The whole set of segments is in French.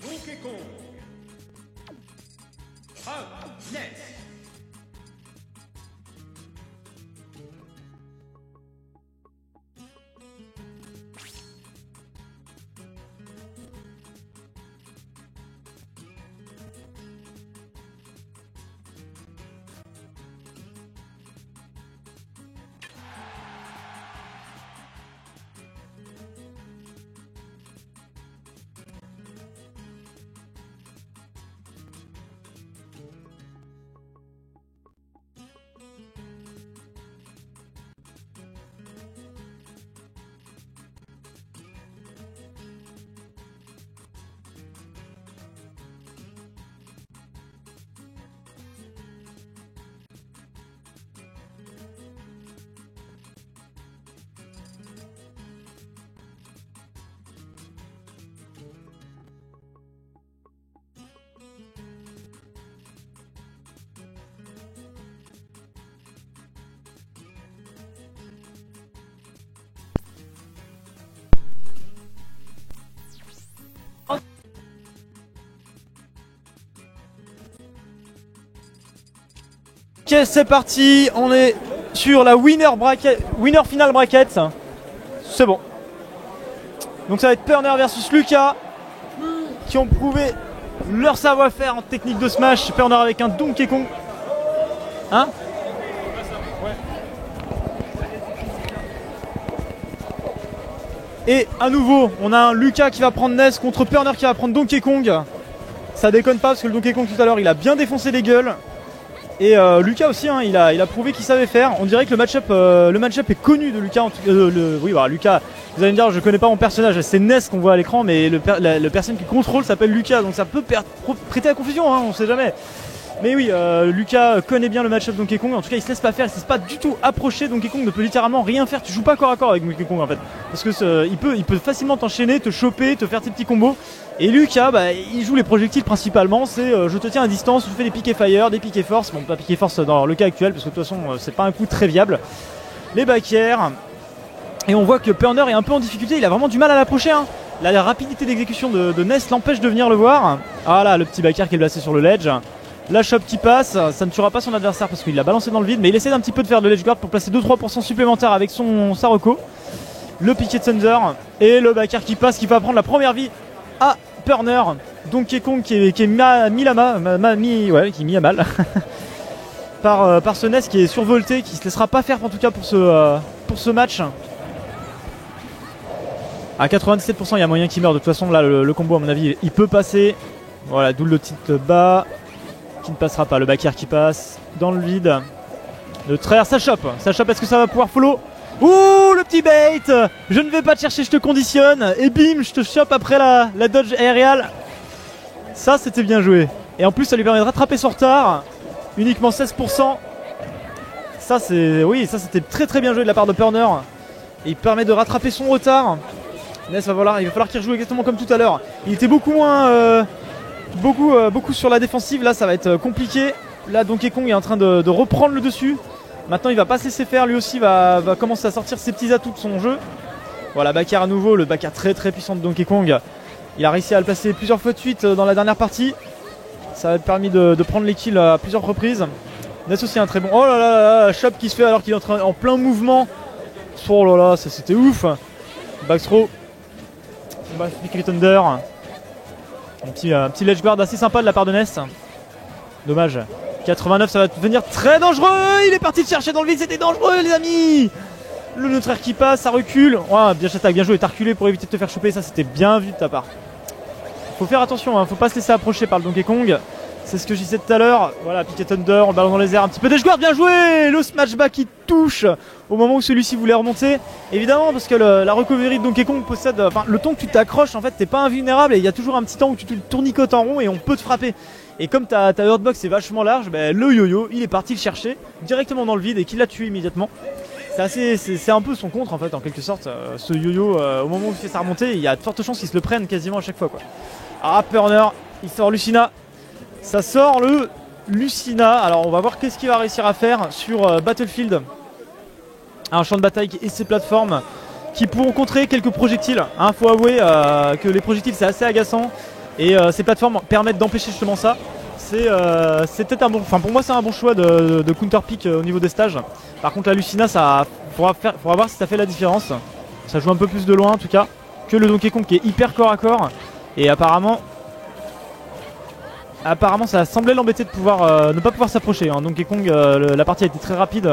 Donkey Kong. Ness. Ok, c'est parti, on est sur la winner final bracket. C'est bon. Donc ça va être Purner versus Lucas, qui ont prouvé leur savoir-faire en technique de smash. Purner avec un Donkey Kong. Hein? Et à nouveau, on a un Lucas qui va prendre Ness contre Purner qui va prendre Donkey Kong. Ça déconne pas parce que le Donkey Kong tout à l'heure il a bien défoncé les gueules. Et Lucas aussi, hein, il a prouvé qu'il savait faire. On dirait que le match-up est connu de Lucas. Oui, bah, Lucas, vous allez me dire, je connais pas mon personnage, c'est Ness qu'on voit à l'écran, mais le personne qui contrôle s'appelle Lucas, donc ça peut prêter à confusion, hein, on sait jamais. Mais oui, Lucas connaît bien le match-up Donkey Kong. En tout cas, il se laisse pas faire, il se laisse pas du tout approcher. Donkey Kong ne peut littéralement rien faire. Tu joues pas corps à corps avec Donkey Kong en fait, parce que il peut facilement t'enchaîner, te choper, te faire tes petits combos. Et Lucas, bah, il joue les projectiles principalement. C'est je te tiens à distance, je fais des piquets fire, des piquets force. Bon, pas piquets force dans le cas actuel, parce que de toute façon, c'est pas un coup très viable. Les back air. Et on voit que Purner est un peu en difficulté. Il a vraiment du mal à l'approcher. Hein. La rapidité d'exécution de Ness l'empêche de venir le voir. Ah là, le petit back air qui est placé sur le ledge. La chop qui passe, ça ne tuera pas son adversaire parce qu'il l'a balancé dans le vide, mais il essaie d'un petit peu de faire de ledge guard pour placer 2-3% supplémentaires avec son Saroko. Le piquet de Thunder et le backer qui passe, qui va prendre la première vie à Purner. Donkey Kong qui est mis à mal par ce Ness qui est survolté, qui se laissera pas faire en tout cas pour ce match. À 97%, il y a moyen qu'il meure. De toute façon, là, le combo, à mon avis, il peut passer. Voilà, d'où le titre bas. Qui ne passera pas, le back air qui passe dans le vide. Le traire, ça chope, est-ce que ça va pouvoir follow? Ouh, le petit bait. Je ne vais pas te chercher, je te conditionne. Et bim, je te chope après la dodge aériale. Ça, c'était bien joué. Et en plus, ça lui permet de rattraper son retard. Uniquement 16%. Ça, c'était très très bien joué de la part de Purner. Et il permet de rattraper son retard. Ness, il va falloir qu'il rejoue exactement comme tout à l'heure. Il était beaucoup moins... Beaucoup sur la défensive, là ça va être compliqué. Là Donkey Kong est en train de reprendre le dessus. Maintenant il va pas se laisser faire, lui aussi va commencer à sortir ses petits atouts de son jeu. Voilà, back air à nouveau, le back air très très puissant de Donkey Kong. Il a réussi à le placer plusieurs fois de suite dans la dernière partie. Ça va permis de prendre les kills à plusieurs reprises. Ness aussi un très bon... Oh là là, chop qui se fait alors qu'il est en plein mouvement. Oh là là, ça c'était ouf. Back throw. Piquet Thunder. Un petit ledge guard assez sympa de la part de Ness. Dommage. 89, ça va devenir très dangereux. Il est parti de chercher dans le vide, c'était dangereux les amis. Le neutraire qui passe, ça recule. Ouais, bien attaque, bien joué, t'as reculé pour éviter de te faire choper, ça c'était bien vu de ta part. Faut faire attention, hein, faut pas se laisser approcher par le Donkey Kong. C'est ce que je disais tout à l'heure. Voilà, Piquet Thunder, le ballon dans les airs, un petit peu d'edge guard, bien joué. Le smash back qui touche au moment où celui-ci voulait remonter. Évidemment, parce que la recovery de Donkey Kong possède... Enfin, le temps que tu t'accroches, en fait, t'es pas invulnérable et il y a toujours un petit temps où tu te tournicotes en rond et on peut te frapper. Et comme ta hurtbox est vachement large, ben, le yo-yo, il est parti le chercher directement dans le vide et qu'il l'a tué immédiatement. C'est un peu son contre, en fait, en quelque sorte. Ce yo-yo, au moment où il fait sa remontée, il y a de fortes chances qu'il se le prenne quasiment à chaque fois, quoi. Ah, Purner, il sort Lucina. Ça sort le Lucina. Alors on va voir qu'est-ce qu'il va réussir à faire sur Battlefield. Un champ de bataille et ses plateformes qui pourront contrer quelques projectiles. Faut avouer que les projectiles c'est assez agaçant. Et ces plateformes permettent d'empêcher justement ça. C'est peut-être un bon, enfin pour moi c'est un bon choix de counter pick au niveau des stages. Par contre la Lucina, ça faudra voir si ça fait la différence. Ça joue un peu plus de loin en tout cas que le Donkey Kong qui est hyper corps à corps. Et apparemment ça semblait l'embêter de pouvoir ne pas pouvoir s'approcher. Hein. Donkey Kong, la partie a été très rapide.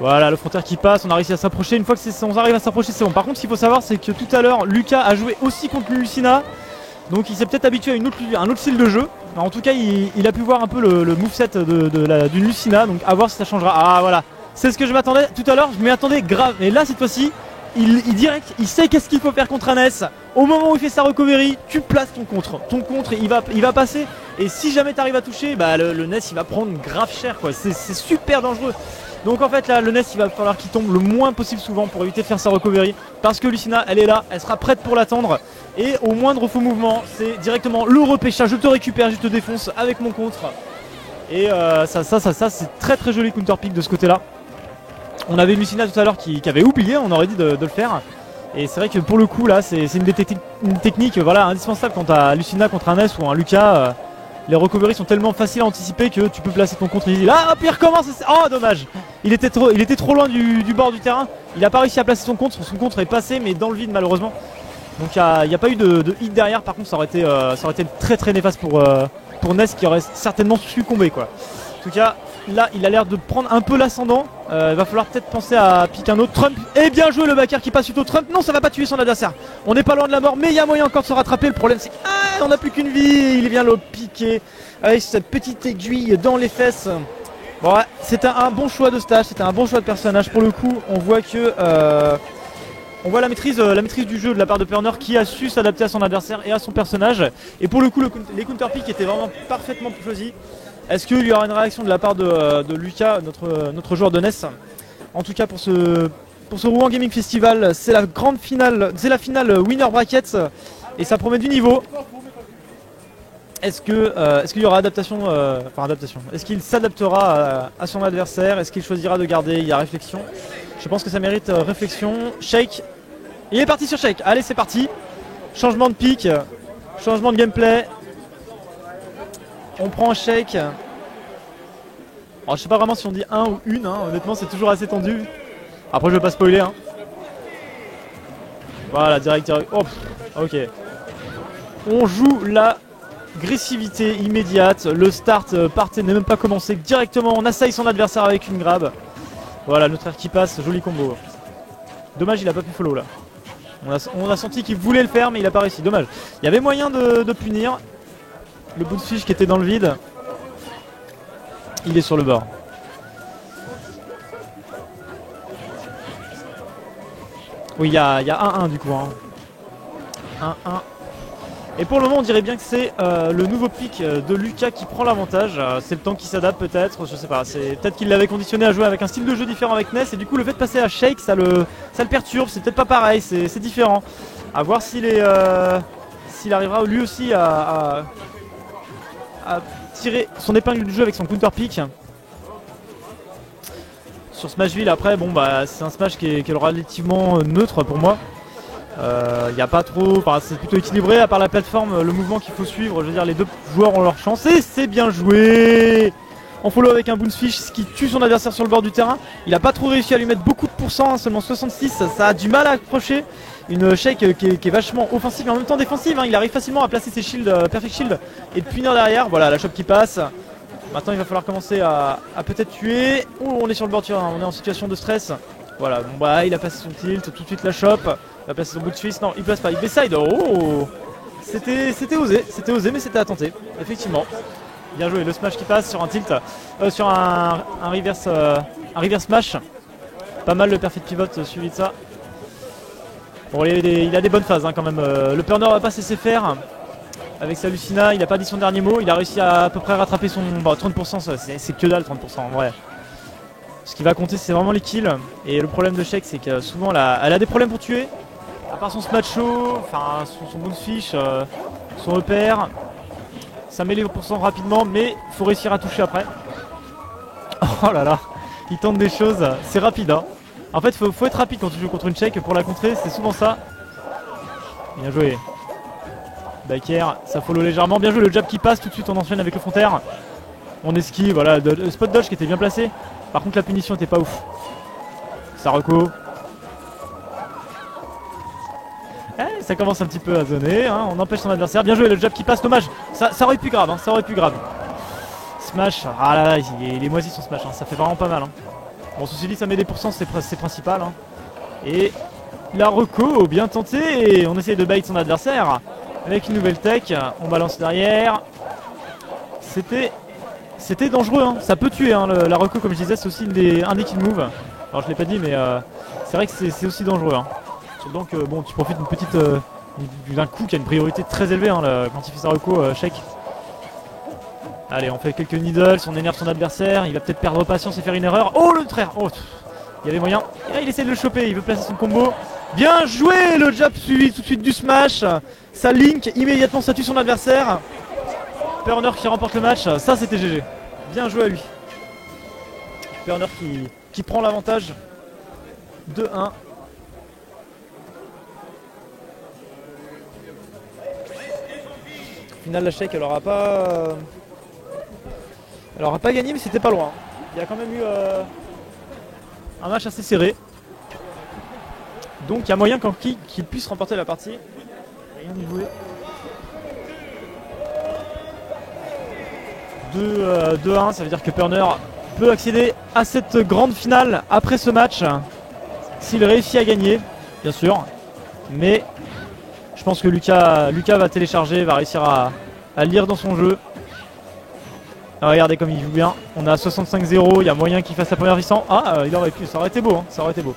Voilà le frontière qui passe, on a réussi à s'approcher. Une fois que on arrive à s'approcher c'est bon. Par contre ce qu'il faut savoir c'est que tout à l'heure Lucas a joué aussi contre Lucina. Donc il s'est peut-être habitué à un autre style de jeu. En tout cas il a pu voir un peu le moveset d'une Lucina. Donc à voir si ça changera. Ah voilà, c'est ce que je m'attendais tout à l'heure, je m'y attendais grave. Et là cette fois-ci il sait qu'est-ce qu'il faut faire contre un S. Au moment où il fait sa recovery, tu places ton contre. Ton contre il va passer. Et si jamais tu arrives à toucher, bah le NES il va prendre grave cher quoi. C'est super dangereux. Donc en fait là le NES il va falloir qu'il tombe le moins possible souvent pour éviter de faire sa recovery. Parce que Lucina elle est là, elle sera prête pour l'attendre. Et au moindre faux mouvement c'est directement le repêchage, je te récupère, je te défonce avec mon contre. Et ça c'est très très joli counter pick de ce côté là. On avait Lucina tout à l'heure qui avait oublié, on aurait dit de le faire. Et c'est vrai que pour le coup là c'est une technique voilà, indispensable quand tu as Lucina contre un S ou un Lucas. Les recoveries sont tellement faciles à anticiper que tu peux placer ton contre easy. Là, puis il recommence. Oh, dommage. Il était trop loin du bord du terrain. Il n'a pas réussi à placer son contre. Son contre est passé, mais dans le vide, malheureusement. Donc, il n'y a pas eu de hit derrière. Par contre, ça aurait été très très néfaste pour Ness qui aurait certainement succombé, quoi. En tout cas, là, il a l'air de prendre un peu l'ascendant. Il va falloir peut-être penser à piquer un autre. Trump. Et bien joué le backer qui passe suite au Trump. Non, ça va pas tuer son adversaire. On n'est pas loin de la mort, mais il y a moyen encore de se rattraper. Le problème, c'est on n'a plus qu'une vie. Il vient le piquer avec cette petite aiguille dans les fesses. Bon, ouais, c'était un bon choix de stage. C'était un bon choix de personnage. Pour le coup, on voit que on voit la maîtrise du jeu de la part de Pernor qui a su s'adapter à son adversaire et à son personnage. Et pour le coup, les counter pick étaient vraiment parfaitement choisis. Est-ce qu'il y aura une réaction de la part de Lucas, notre joueur de NES? En tout cas pour ce Rouen Gaming Festival, c'est la grande finale, c'est la finale winner bracket et ça promet du niveau. Est-ce qu'il y aura adaptation, est-ce qu'il s'adaptera à son adversaire? Est-ce qu'il choisira de garder? Il y a réflexion. Je pense que ça mérite réflexion. Shake, il est parti sur Shake. Allez, c'est parti. Changement de pick, changement de gameplay. On prend un Shake. Alors je sais pas vraiment si on dit un ou une, hein. Honnêtement c'est toujours assez tendu. Après je vais pas spoiler. Hein. Voilà, direct. Oh, ok. On joue la agressivité immédiate. Le start partait, n'est même pas commencé. Directement on assaille son adversaire avec une grab. Voilà, notre air qui passe, joli combo. Dommage il a pas pu follow là. On a senti qu'il voulait le faire mais il a pas réussi, dommage. Il y avait moyen de punir. Le bout de fiche qui était dans le vide. Il est sur le bord. Oui, il y a 1-1 du coup. 1-1. Et pour le moment, on dirait bien que c'est le nouveau pick de Lucas qui prend l'avantage. C'est le temps qui s'adapte peut-être, je sais pas. Peut-être qu'il l'avait conditionné à jouer avec un style de jeu différent avec Ness. Et du coup, le fait de passer à Shake, ça le perturbe. C'est peut-être pas pareil, c'est différent. À voir s'il arrivera lui aussi à tirer son épingle du jeu avec son counter pick. Sur Smashville après bon bah c'est un Smash qui est relativement neutre pour moi. Il n'y a pas trop, c'est plutôt équilibré à part la plateforme, le mouvement qu'il faut suivre. Je veux dire les deux joueurs ont leur chance et c'est bien joué. En follow avec un Bouncefish qui tue son adversaire sur le bord du terrain. Il n'a pas trop réussi à lui mettre beaucoup de pourcents, hein, seulement 66, ça a du mal à accrocher. Une Shake qui est vachement offensive mais en même temps défensive, hein. Il arrive facilement à placer ses shields, perfect shield et de punir derrière. Voilà la chope qui passe. Maintenant il va falloir commencer à peut-être tuer. Oh, on est sur le bord du terrain, on est en situation de stress. Voilà, bon bah il a passé son tilt, tout de suite la chope. Il va placer son bout de fils, non il place pas, il backside. Oh, c'était osé mais c'était à tenter, effectivement. Bien joué, le smash qui passe sur un tilt, sur un reverse smash. Pas mal le perfect pivot suivi de ça. Bon, il a des bonnes phases hein, quand même. Le Pernor va pas se laisser faire. Avec sa Lucina, il n'a pas dit son dernier mot. Il a réussi à peu près rattraper son 30%. C'est que dalle 30% en vrai. Ce qui va compter, c'est vraiment les kills. Et le problème de Shake, c'est que souvent elle a des problèmes pour tuer. À part son smash show, enfin son Bouncefish, son repère. Ça met les pourcents rapidement, mais il faut réussir à toucher après. Oh là là, il tente des choses. C'est rapide hein. En fait, faut être rapide quand tu joues contre une Shake pour la contrer, c'est souvent ça. Bien joué. Backer, ça follow légèrement. Bien joué, le jab qui passe. Tout de suite, on enchaîne avec le front air. On esquive, voilà, le spot dodge qui était bien placé. Par contre, la punition était pas ouf. Ça reco. Ça commence un petit peu à zoner, hein. On empêche son adversaire. Bien joué, le jab qui passe, dommage. Ça aurait pu grave, hein. Ça aurait pu grave. Smash, ah là là, il est moisi son smash, hein. Ça fait vraiment pas mal, hein. Bon, ceci dit, ça met des pourcents, c'est principal, hein. Et la reco, bien tenté. Et on essaye de bait son adversaire avec une nouvelle tech. On balance derrière. C'était dangereux, hein. Ça peut tuer, hein. La reco, comme je disais, c'est aussi un des kill moves. Alors je l'ai pas dit, mais c'est vrai que c'est aussi dangereux, hein. Donc bon, tu profites d'une petite d'un coup qui a une priorité très élevée, hein, quand il fait sa reco, Sheik. Allez, on fait quelques needles, on énerve son adversaire, il va peut-être perdre patience et faire une erreur. Oh, le traire. Oh, il y avait moyen. Et là, il essaie de le choper, il veut placer son combo. Bien joué, le jab suivi tout de suite du smash. Ça link immédiatement, ça tue son adversaire. Burner qui remporte le match, ça c'était GG. Bien joué à lui. Burner qui prend l'avantage. 2-1. Au final, la Sheik, elle aura pas gagné, mais c'était pas loin. Il y a quand même eu un match assez serré. Donc il y a moyen qu'il puisse remporter la partie. Rien n'y jouer. 2-1, ça veut dire que Burner peut accéder à cette grande finale après ce match. S'il réussit à gagner, bien sûr. Mais je pense que Lucas va télécharger, va réussir à lire dans son jeu. Ah, regardez comme il joue bien. On a 65-0, il y a moyen qu'il fasse sa première victoire. Ah, il aurait pu, ça aurait été beau, hein, ça aurait été beau.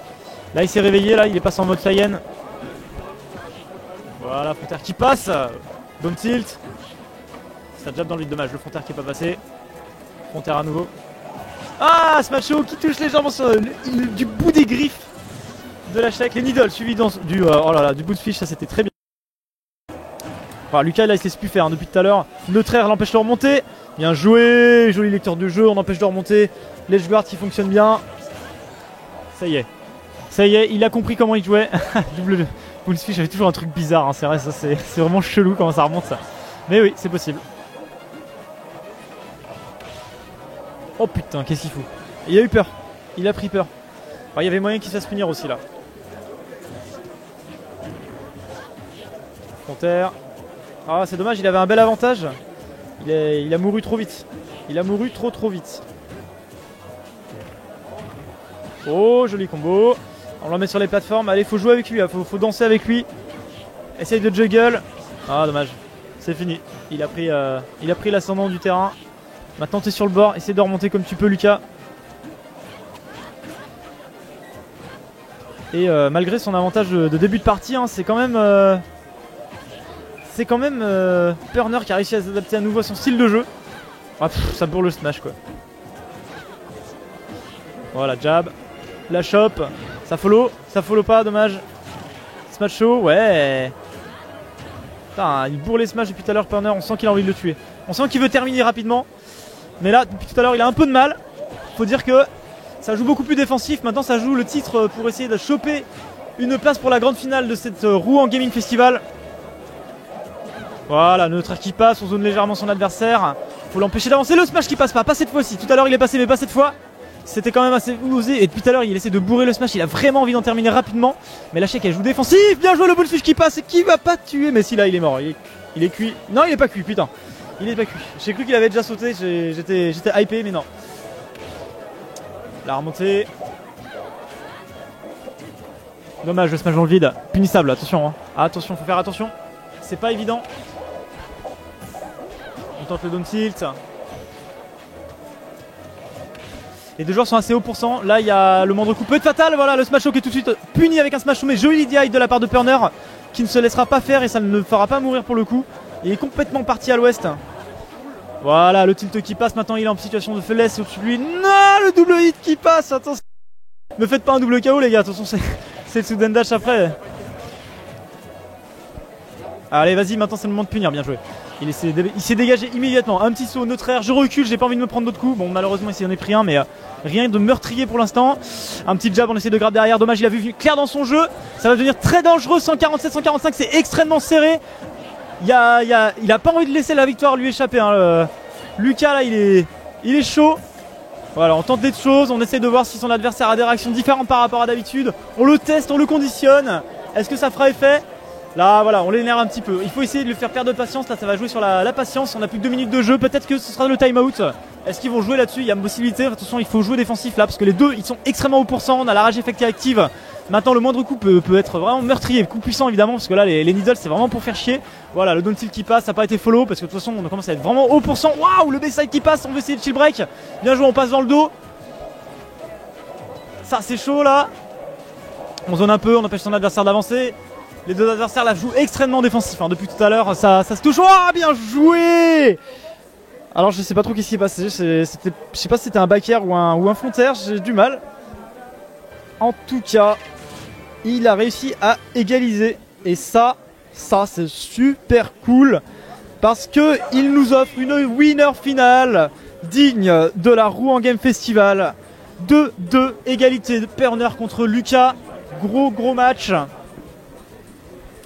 Là il s'est réveillé, là il est passé en mode Saiyan. Voilà, frontière qui passe. Down tilt. Ça jab dans le vide, dommage, le frontière qui est pas passé. Frontière à nouveau. Ah, Smasho qui touche légèrement du bout des griffes de la Sheik. Les needles suivis du bout de fiche, ça c'était très bien. Enfin, Lucas là il se laisse plus faire, hein, depuis tout à l'heure. Le traire l'empêche de remonter. Bien joué, joli lecteur de jeu, on empêche de remonter. L'edge guard qui fonctionne bien. Ça y est, il a compris comment il jouait. Double Bullsfish, j'avais toujours un truc bizarre, hein, c'est vrai, ça c'est vraiment chelou comment ça remonte ça. Mais oui, c'est possible. Oh putain, qu'est-ce qu'il fout? Il a eu peur, il a pris peur. Enfin, il y avait moyen qu'il se fasse punir aussi là. Frontière. Ah, c'est dommage, il avait un bel avantage. Il a mouru trop vite. Il a mouru trop vite. Oh, joli combo. On le met sur les plateformes. Allez, faut jouer avec lui, faut danser avec lui. Essaye de juggle. Ah, dommage. C'est fini. Il a pris l'ascendant du terrain. Maintenant, t'es sur le bord. Essaye de remonter comme tu peux, Lucas. Et malgré son avantage de début de partie, hein, c'est quand même Burner qui a réussi à s'adapter à nouveau à son style de jeu. Ah, ça bourre le smash quoi. Voilà, jab. La chope. Ça follow pas, dommage. Smash show, ouais. Putain, il bourre les smash depuis tout à l'heure, Burner. On sent qu'il a envie de le tuer. On sent qu'il veut terminer rapidement. Mais là, depuis tout à l'heure, il a un peu de mal. Faut dire que ça joue beaucoup plus défensif. Maintenant, ça joue le titre pour essayer de choper une place pour la grande finale de cette Rouen Gaming Festival. Voilà, notre air qui passe, on zone légèrement son adversaire. Faut l'empêcher d'avancer, le smash qui passe pas cette fois-ci. Tout à l'heure il est passé, mais pas cette fois. C'était quand même assez osé. Et depuis tout à l'heure il essaie de bourrer le smash, il a vraiment envie d'en terminer rapidement. Mais la Sheik elle joue défensif, bien joué le bullfish qui passe et qui va pas tuer. Mais si là il est mort, il est cuit. Non, il est pas cuit, putain. Il est pas cuit. J'ai cru qu'il avait déjà sauté, j'étais hypé, mais non. La remontée. Dommage, le smash dans le vide. Punissable, attention, hein. Attention, faut faire attention. C'est pas évident. On tente le down tilt. Les deux joueurs sont assez hauts %. Là, il y a le moindre coup peut être fatal. Voilà, le smash qui est tout de suite puni avec un smash mais joli DI de la part de Burner qui ne se laissera pas faire et ça ne le fera pas mourir pour le coup. Il est complètement parti à l'ouest. Voilà, le tilt qui passe. Maintenant, il est en situation de faiblesse au-dessus de lui. Non, le double hit qui passe. Attention. Ne faites pas un double KO, les gars. Attention, c'est le sudden dash après. Allez, vas-y, maintenant c'est le moment de punir. Bien joué. Il s'est dégagé immédiatement. Un petit saut, notre air. Je recule, j'ai pas envie de me prendre d'autres coups. Bon, malheureusement, il s'en est pris un, mais rien de meurtrier pour l'instant. Un petit jab, on essaie de grab derrière. Dommage, il a vu clair dans son jeu. Ça va devenir très dangereux. 147, 145, c'est extrêmement serré. il a pas envie de laisser la victoire lui échapper. Hein. Lucas là, il est chaud. Voilà, on tente des choses, on essaie de voir si son adversaire a des réactions différentes par rapport à d'habitude. On le teste, on le conditionne. Est-ce que ça fera effet? Là, voilà, on l'énerve un petit peu. Il faut essayer de lui faire perdre de patience. Là, ça va jouer sur la patience. On a plus que 2 minutes de jeu. Peut-être que ce sera le time-out. Est-ce qu'ils vont jouer là-dessus? Il y a une possibilité. Attention, il faut jouer défensif là, parce que les deux, ils sont extrêmement haut pourcent. On a la rage effective active. Maintenant, le moindre coup peut être vraiment meurtrier. Coup puissant, évidemment, parce que là, les needles, c'est vraiment pour faire chier. Voilà, le down tilt qui passe, ça n'a pas été follow, parce que de toute façon, on commence à être vraiment haut pourcent. Waouh, le backside qui passe. On veut essayer de chill break. Bien joué, on passe dans le dos. Ça, c'est chaud là. On zone un peu, on empêche son adversaire d'avancer. Les deux adversaires là jouent extrêmement défensif hein. Depuis tout à l'heure, ça se touche. Oh, bien joué! Alors je sais pas trop qu'est-ce qui est passé. Je sais pas si c'était un back air ou un front air, j'ai du mal. En tout cas, il a réussi à égaliser. Et ça c'est super cool. Parce que il nous offre une winner finale digne de la Rouen Game Festival. 2-2, égalité de Perner contre Lucas. Gros match.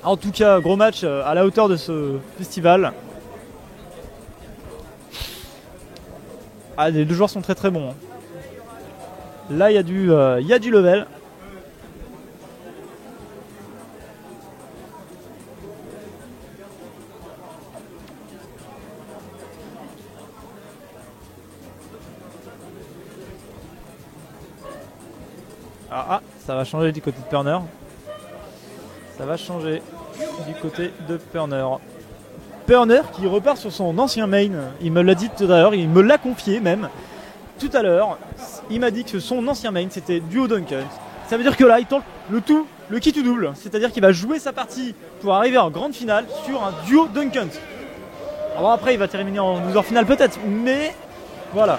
En tout cas, gros match à la hauteur de ce festival. Ah, les deux joueurs sont très bons. Là, il y a du level. Ah, ça va changer du côté de Perner. Ça va changer du côté de Perner. Perner qui repart sur son ancien main. Il me l'a dit tout à l'heure, il me l'a confié même. Tout à l'heure, il m'a dit que son ancien main c'était duo Duncan. Ça veut dire que là, il tente le kit ou double. C'est-à-dire qu'il va jouer sa partie pour arriver en grande finale sur un duo Duncan. Alors après, il va terminer en loser finale peut-être, mais voilà.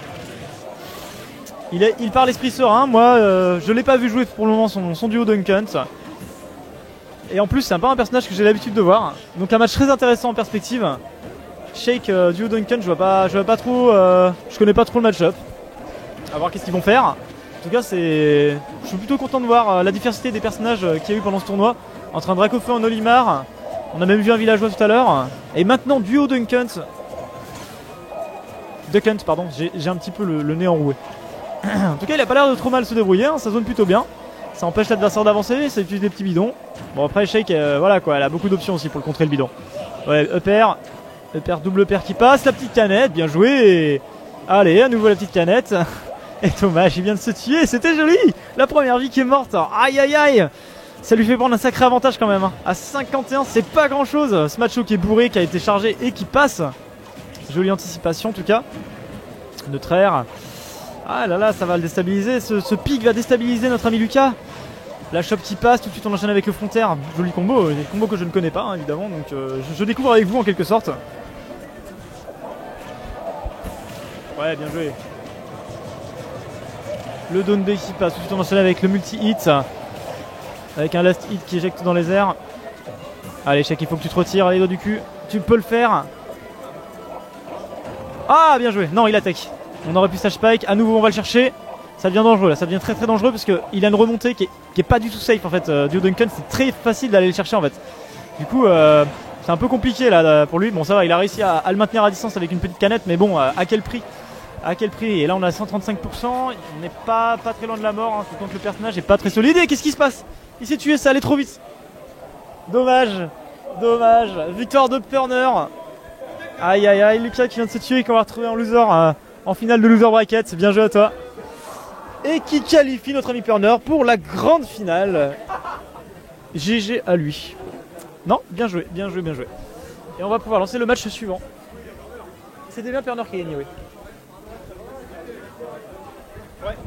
Il parle esprit serein. Moi, je l'ai pas vu jouer pour le moment son duo Duncan. Et en plus, c'est pas un personnage que j'ai l'habitude de voir. Donc un match très intéressant en perspective. Shake duo Duncan, je vois pas trop. Je connais pas trop le match-up. À voir qu'est-ce qu'ils vont faire. En tout cas, je suis plutôt content de voir la diversité des personnages qu'il y a eu pendant ce tournoi. Entre un Dracofeu en Olimar. On a même vu un villageois tout à l'heure. Et maintenant, duo Duncan. Duckhunt, pardon. J'ai un petit peu le nez enroué. En tout cas, il a pas l'air de trop mal se débrouiller. Hein, ça zone plutôt bien. Ça empêche l'adversaire d'avancer, ça utilise des petits bidons. Bon après Shake, voilà quoi, elle a beaucoup d'options aussi pour le contrer le bidon. Ouais, upper, double upper qui passe, la petite canette, bien joué. Et... allez, à nouveau la petite canette. Et dommage, il vient de se tuer, c'était joli. La première vie qui est morte, aïe aïe aïe. Ça lui fait prendre un sacré avantage quand même. Hein. À 51, c'est pas grand chose. Ce macho qui est bourré, qui a été chargé et qui passe. Jolie anticipation en tout cas. Notre air. Ah là là, ça va le déstabiliser, ce pic va déstabiliser notre ami Lucas. La chope qui passe, tout de suite on enchaîne avec le frontier. Joli combo, des combos que je ne connais pas hein, évidemment, donc je découvre avec vous en quelque sorte. Ouais, bien joué. Le down B qui passe, tout de suite on enchaîne avec le multi-hit. Avec un last hit qui éjecte dans les airs. Allez Shake, il faut que tu te retires, allez doigt du cul, tu peux le faire. Ah, bien joué, non il attaque. On aurait pu stage spike, à nouveau on va le chercher. Ça devient dangereux là, ça devient très dangereux parce qu'il a une remontée qui est pas du tout safe en fait. Duo Duncan, c'est très facile d'aller le chercher en fait. Du coup c'est un peu compliqué là pour lui. Bon ça va, il a réussi à le maintenir à distance avec une petite canette, mais bon à quel prix? À quel prix? Et là on a 135%, on n'est pas très loin de la mort, hein, surtout que le personnage est pas très solide. Et qu'est-ce qui se passe? Il s'est tué, ça allait trop vite. Dommage. Victoire de Perner. Aïe aïe aïe, Lucas qui vient de se tuer et qu'on va retrouver en loser. En finale de loser bracket, bien joué à toi. Et qui qualifie notre ami Perner pour la grande finale. GG à lui. Non, bien joué. Et on va pouvoir lancer le match suivant. C'était bien Perner qui a gagné, oui. Ouais,